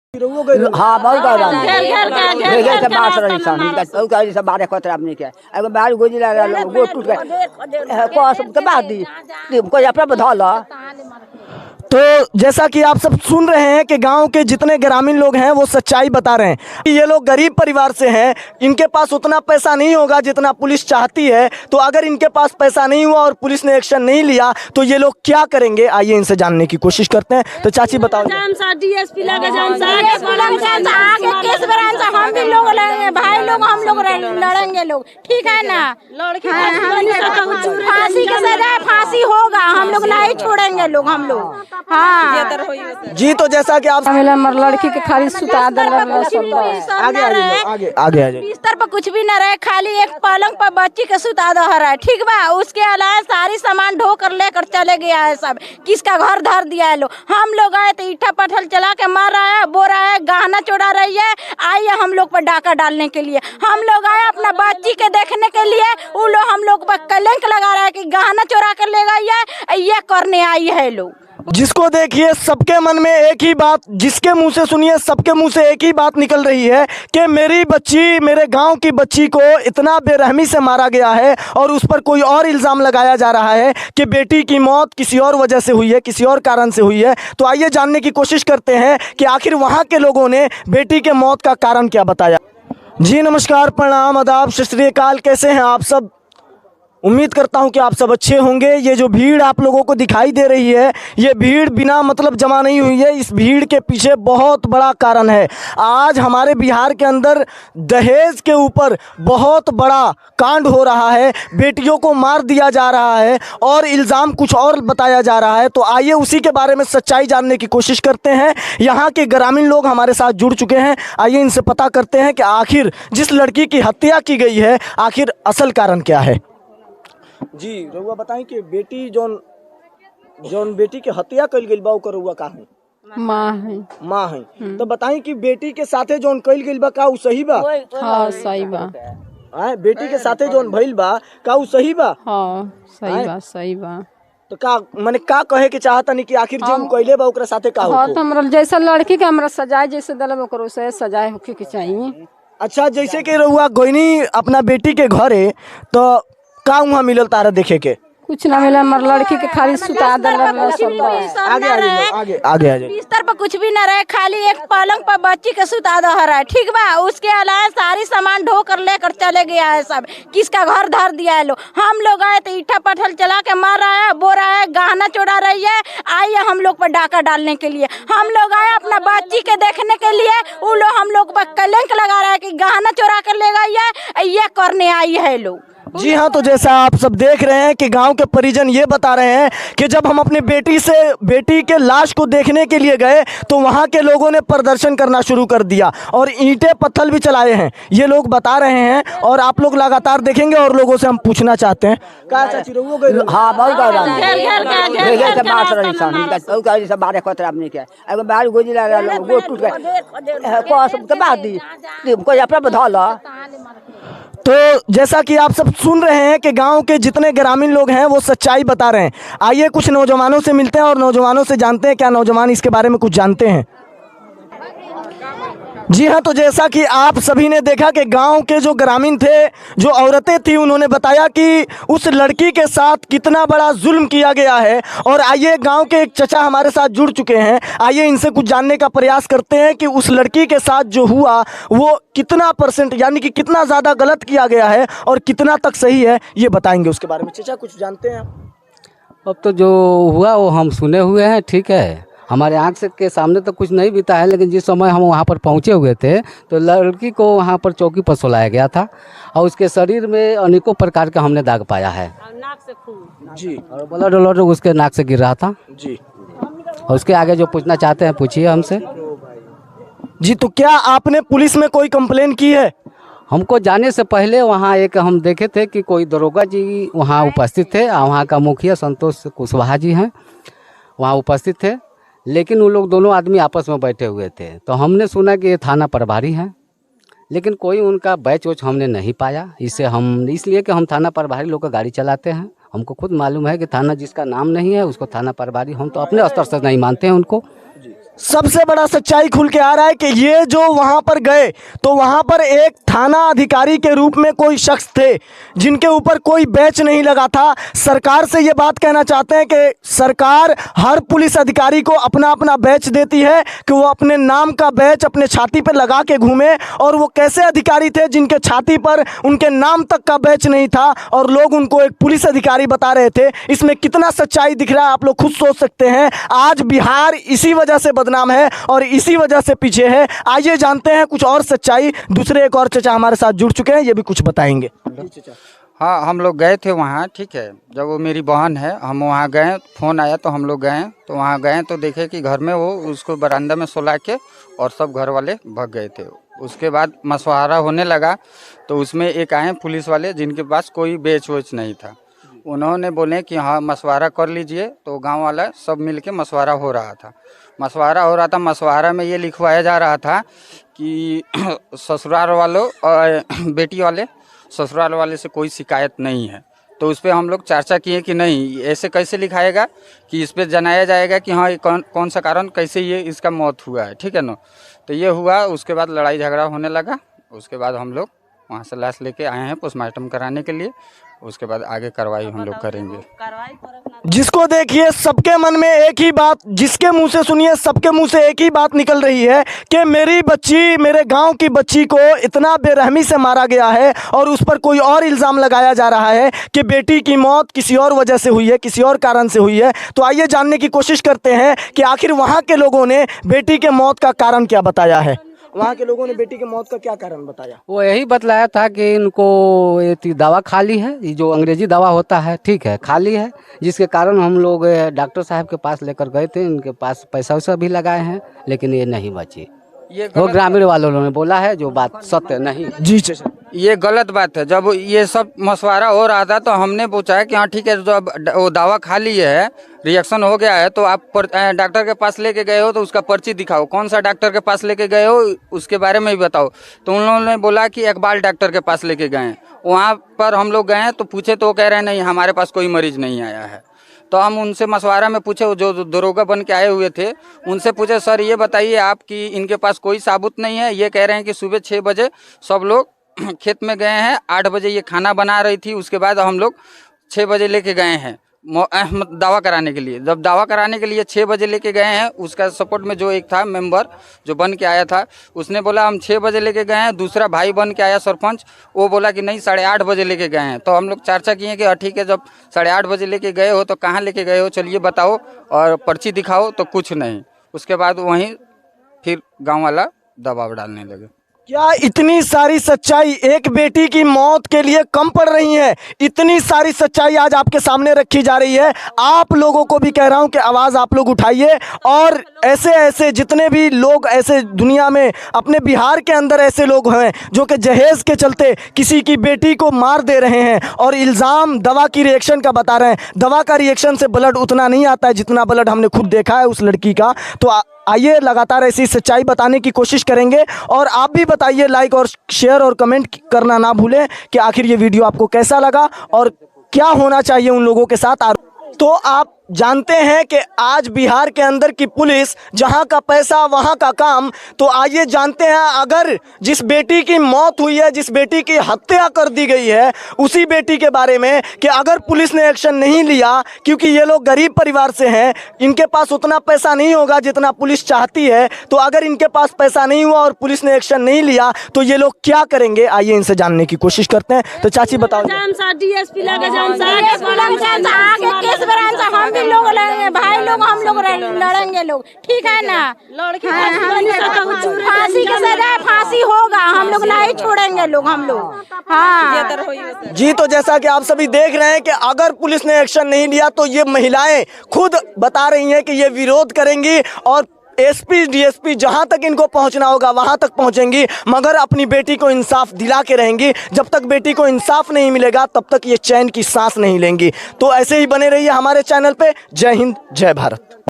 हाँ बहुत बारह खतरा नहीं क्या अगर बाहर गोजिला गोट टूट गए तो जैसा कि आप सब सुन रहे हैं कि गांव के जितने ग्रामीण लोग हैं वो सच्चाई बता रहे हैं। ये लोग गरीब परिवार से हैं, इनके पास उतना पैसा नहीं होगा जितना पुलिस चाहती है। तो अगर इनके पास पैसा नहीं हुआ और पुलिस ने एक्शन नहीं लिया तो ये लोग क्या करेंगे, आइए इनसे जानने की कोशिश करते हैं। तो चाची बताओ। हम भी लोग लड़ेंगे भाई लोग, हम लोग लड़ेंगे लोग, ठीक है ना। फांसी की सजा फांसी होगा, हम लोग नहीं छोड़ेंगे लोग, हम लोग। हाँ जी तो जैसा कि आप लड़की के खाली सुता आगे बिस्तर पर कुछ भी न रहे, खाली एक पलंग पर बच्ची के सुता दो रहा है, ठीक बा। उसके अलावा सारी सामान ढो कर लेकर चले गया है सब, किसका घर धर दिया है लोग। हम लोग आए तो ईटा पत्थर चला के मार रहा है, बो रहा है, गहना चुरा रही है, आइए हम लोग पर डाका डालने के लिए। हम लोग आए अपना बच्ची के देखने के लिए, वो लोग हम लोग पर कलंक लगा रहा है कि गहना चुरा कर ले गई है, ये करने आई है लोग। जिसको देखिए सबके मन में एक ही बात, जिसके मुंह से सुनिए सबके मुंह से एक ही बात निकल रही है कि मेरी बच्ची, मेरे गांव की बच्ची को इतना बेरहमी से मारा गया है और उस पर कोई और इल्ज़ाम लगाया जा रहा है कि बेटी की मौत किसी और वजह से हुई है, किसी और कारण से हुई है। तो आइए जानने की कोशिश करते हैं कि आखिर वहाँ के लोगों ने बेटी के मौत का कारण क्या बताया। जी नमस्कार, प्रणाम, आदाब, सत श्री अकाल। कैसे हैं आप सब? उम्मीद करता हूं कि आप सब अच्छे होंगे। ये जो भीड़ आप लोगों को दिखाई दे रही है, ये भीड़ बिना मतलब जमा नहीं हुई है। इस भीड़ के पीछे बहुत बड़ा कारण है। आज हमारे बिहार के अंदर दहेज के ऊपर बहुत बड़ा कांड हो रहा है, बेटियों को मार दिया जा रहा है और इल्ज़ाम कुछ और बताया जा रहा है। तो आइए उसी के बारे में सच्चाई जानने की कोशिश करते हैं। यहाँ के ग्रामीण लोग हमारे साथ जुड़ चुके हैं, आइए इनसे पता करते हैं कि आखिर जिस लड़की की हत्या की गई है, आखिर असल कारण क्या है। जी रउआ बताई कि बेटी जौन बेटी के हत्या कइल गइल बा ओकर रउआ का है? माँ है। तो बताई कि बेटी के साथे जौन कइल गइल बा का उ सही बा? हाँ सही बा। बेटी के साथे जौन भइल बा का उ सही बा? हाँ सही बा। तो का माने का कहे के चाहता नहीं कि आखिर जो कइले बा ओकरा साथे का हाँ, तो हमरा जैसा लड़की के हमरा सजाए जैसे दलब ओकरो से सजाए होके के चाहिए। अच्छा, जैसे कि रउआ गोइनी अपना बेटी के घरे तो का वहाँ मिलल तारा देखे के? कुछ ना मिला, हमारे लड़की के खाली सुता आगे बिस्तर पर कुछ भी न रहे, खाली एक पलंग पर बच्ची के सुता दो रहा है, ठीक बा। उसके अलावा सारी सामान ढो कर लेकर चले गया है सब, किसका घर धर दिया है लोग। हम लोग आए तो ईटा पत्थर चला के मार रहा है, बो रहा है, गहना चुरा रही है, आइए हम लोग पर डाका डालने के लिए। हम लोग आए अपना बच्ची के देखने के लिए, वो लोग हम लोग पर कलंक लगा रहा है कि गहना चुरा कर ले गई है, ये करने आई है लोग। जी हाँ, तो जैसा आप सब देख रहे हैं कि गांव के परिजन ये बता रहे हैं कि जब हम अपनी बेटी के लाश को देखने के लिए गए तो वहां के लोगों ने प्रदर्शन करना शुरू कर दिया और ईंटें पत्थर भी चलाए हैं, ये लोग बता रहे हैं। और आप लोग लगातार देखेंगे और लोगों से हम पूछना चाहते हैं। हाँ बहुत बारह खतरा नहीं क्या अगर बाहर गोजिला गोट टूट गए। तो जैसा कि आप सब सुन रहे हैं कि गांव के जितने ग्रामीण लोग हैं वो सच्चाई बता रहे हैं। आइए कुछ नौजवानों से मिलते हैं और नौजवानों से जानते हैं क्या नौजवान इसके बारे में कुछ जानते हैं। जी हाँ, तो जैसा कि आप सभी ने देखा कि गांव के जो ग्रामीण थे, जो औरतें थी, उन्होंने बताया कि उस लड़की के साथ कितना बड़ा जुल्म किया गया है। और आइए गांव के एक चचा हमारे साथ जुड़ चुके हैं, आइए इनसे कुछ जानने का प्रयास करते हैं कि उस लड़की के साथ जो हुआ वो कितना % यानी कि कितना ज़्यादा गलत किया गया है और कितना तक सही है, ये बताएंगे उसके बारे में। चचा कुछ जानते हैं? अब तो जो हुआ वो हम सुने हुए हैं, ठीक है, हमारे आँख से के सामने तो कुछ नहीं बीता है। लेकिन जिस समय हम वहाँ पर पहुँचे हुए थे तो लड़की को वहाँ पर चौकी पर सुलाया गया था और उसके शरीर में अनेकों प्रकार का हमने दाग पाया है। नाक से खून जी, और ब्लड उसके नाक से गिर रहा था जी। और उसके आगे जो पूछना चाहते हैं पूछिए हमसे। जी, तो क्या आपने पुलिस में कोई कंप्लेन की है? हमको जाने से पहले वहाँ एक हम देखे थे कि कोई दरोगा जी वहाँ उपस्थित थे और वहाँ का मुखिया संतोष कुशवाहा जी हैं वहाँ उपस्थित थे। लेकिन वो लोग दोनों आदमी आपस में बैठे हुए थे तो हमने सुना कि ये थाना प्रभारी हैं, लेकिन कोई उनका बैच वोच हमने नहीं पाया। इसलिए कि हम थाना प्रभारी लोग का गाड़ी चलाते हैं, हमको खुद मालूम है कि थाना जिसका नाम नहीं है उसको थाना प्रभारी हम तो अपने स्तर से नहीं मानते हैं उनको। सबसे बड़ा सच्चाई खुल के आ रहा है कि ये जो वहाँ पर गए तो वहाँ पर एक थाना अधिकारी के रूप में कोई शख्स थे जिनके ऊपर कोई बैच नहीं लगा था। सरकार से ये बात कहना चाहते हैं कि सरकार हर पुलिस अधिकारी को अपना अपना बैच देती है कि वो अपने नाम का बैच अपने छाती पर लगा के घूमे, और वो कैसे अधिकारी थे जिनके छाती पर उनके नाम तक का बैच नहीं था और लोग उनको एक पुलिस अधिकारी बता रहे थे। इसमें कितना सच्चाई दिख रहा है आप लोग खुद सोच सकते हैं। आज बिहार इसी वजह से नाम है और इसी वजह से पीछे है। आइए जानते हैं कुछ और सच्चाई। दूसरे एक और चचा हमारे साथ जुड़ चुके हैं, ये भी कुछ बताएंगे। हाँ, हम लोग गए थे वहाँ, ठीक है। जब वो मेरी बहन है, हम वहाँ गए, फ़ोन आया तो हम लोग गए। तो वहाँ गए तो देखे कि घर में वो उसको बरामदा में सुला के और सब घर वाले भाग गए थे। उसके बाद मशवरा होने लगा तो उसमें एक आए पुलिस वाले जिनके पास कोई बेच वेच नहीं था। उन्होंने बोले कि हाँ मशवरा कर लीजिए। तो गांव वाला सब मिलके मशवरा हो रहा था। मशवरा में ये लिखवाया जा रहा था कि ससुराल वालों और बेटी वाले ससुराल वाले से कोई शिकायत नहीं है। तो उस पर हम लोग चर्चा किए कि नहीं, ऐसे कैसे लिखाएगा कि इस पर जनाया जाएगा कि हाँ ये कौन सा कारण कैसे ये इसका मौत हुआ है, ठीक है ना। तो ये हुआ। उसके बाद लड़ाई झगड़ा होने लगा। उसके बाद हम लोग वहाँ से लाश लेके आए हैं पोस्टमार्टम कराने के लिए। उसके बाद आगे कार्रवाई हम लोग करेंगे। जिसको देखिए सबके मन में एक ही बात, जिसके मुंह से सुनिए सबके मुंह से एक ही बात निकल रही है कि मेरी बच्ची, मेरे गांव की बच्ची को इतना बेरहमी से मारा गया है और उस पर कोई और इल्ज़ाम लगाया जा रहा है कि बेटी की मौत किसी और वजह से हुई है, किसी और कारण से हुई है। तो आइए जानने की कोशिश करते हैं कि आखिर वहाँ के लोगों ने बेटी के मौत का कारण क्या बताया है। वहाँ के लोगों ने बेटी की मौत का क्या कारण बताया? वो यही बतलाया था कि इनको ये दवा खाली है, ये जो अंग्रेजी दवा होता है, ठीक है, खाली है, जिसके कारण हम लोग डॉक्टर साहब के पास लेकर गए थे। इनके पास पैसा वैसा भी लगाए हैं लेकिन ये नहीं बची। वो ग्रामीण वालों ने बोला है, जो बात सत्य नहीं। जी चाचा, ये गलत बात है। जब ये सब मशवरा हो रहा था तो हमने पूछा कि हाँ ठीक है, जब वो दवा खाली है, रिएक्शन हो गया है, तो आप डॉक्टर के पास लेके गए हो तो उसका पर्ची दिखाओ, कौन सा डॉक्टर के पास लेके गए हो उसके बारे में भी बताओ। तो उन्होंने बोला कि इकबाल डॉक्टर के पास लेके गए। वहाँ पर हम लोग गए तो पूछे तो वो कह रहे हैं नहीं, हमारे पास कोई मरीज नहीं आया है। तो हम उनसे मशवरा में पूछे, जो दरोगा बन के आए हुए थे उनसे पूछे, सर ये बताइए आप कि इनके पास कोई सबूत नहीं है। ये कह रहे हैं कि सुबह 6 बजे सब लोग खेत में गए हैं, 8 बजे ये खाना बना रही थी, उसके बाद हम लोग 6 बजे लेके गए हैं दावा कराने के लिए। जब दावा कराने के लिए 6 बजे लेके गए हैं, उसका सपोर्ट में जो एक था मेंबर जो बन के आया था, उसने बोला हम 6 बजे लेके गए हैं। दूसरा भाई बन के आया सरपंच, वो बोला कि नहीं 8:30 बजे लेके गए हैं। तो हम लोग चर्चा किए कि ठीक है, जब 8:30 बजे लेके गए हो तो कहाँ लेके गए हो, चलिए बताओ और पर्ची दिखाओ। तो कुछ नहीं। उसके बाद वहीं फिर गाँव वाला दबाव डालने लगे। क्या इतनी सारी सच्चाई एक बेटी की मौत के लिए कम पड़ रही है? इतनी सारी सच्चाई आज आपके सामने रखी जा रही है। आप लोगों को भी कह रहा हूं कि आवाज़ आप लोग उठाइए और ऐसे ऐसे जितने भी लोग ऐसे दुनिया में, अपने बिहार के अंदर ऐसे लोग हैं जो कि जहेज के चलते किसी की बेटी को मार दे रहे हैं और इल्ज़ाम दवा की रिएक्शन का बता रहे हैं। दवा का रिएक्शन से ब्लड उतना नहीं आता है जितना ब्लड हमने खुद देखा है उस लड़की का। तो आइए लगातार ऐसी सच्चाई बताने की कोशिश करेंगे और आप भी बताइए, लाइक और शेयर और कमेंट करना ना भूलें कि आखिर ये वीडियो आपको कैसा लगा और क्या होना चाहिए उन लोगों के साथ। तो आप जानते हैं कि आज बिहार के अंदर की पुलिस, जहां का पैसा वहां का काम। तो आइए जानते हैं, अगर जिस बेटी की मौत हुई है, जिस बेटी की हत्या कर दी गई है, उसी बेटी के बारे में कि अगर पुलिस ने एक्शन नहीं लिया, क्योंकि ये लोग गरीब परिवार से हैं, इनके पास उतना पैसा नहीं होगा जितना पुलिस चाहती है। तो अगर इनके पास पैसा नहीं हुआ और पुलिस ने एक्शन नहीं लिया तो ये लोग क्या करेंगे, आइए इनसे जानने की कोशिश करते हैं। तो चाची बताओ। लोग लड़ेंगे भाई, लोग हम लोग लड़ेंगे लोग, ठीक है ना। फांसी की सजा, फांसी होगा, हम लोग नहीं छोड़ेंगे लोग, हम लोग। हाँ जी, तो जैसा कि आप सभी देख रहे हैं कि अगर पुलिस ने एक्शन नहीं लिया तो ये महिलाएं खुद बता रही हैं कि ये विरोध करेंगी और एसपी डीएसपी जहां तक इनको पहुंचना होगा वहां तक पहुंचेंगी, मगर अपनी बेटी को इंसाफ दिला के रहेंगी। जब तक बेटी को इंसाफ नहीं मिलेगा तब तक ये चैन की सांस नहीं लेंगी। तो ऐसे ही बने रहिए हमारे चैनल पे। जय हिंद, जय भारत।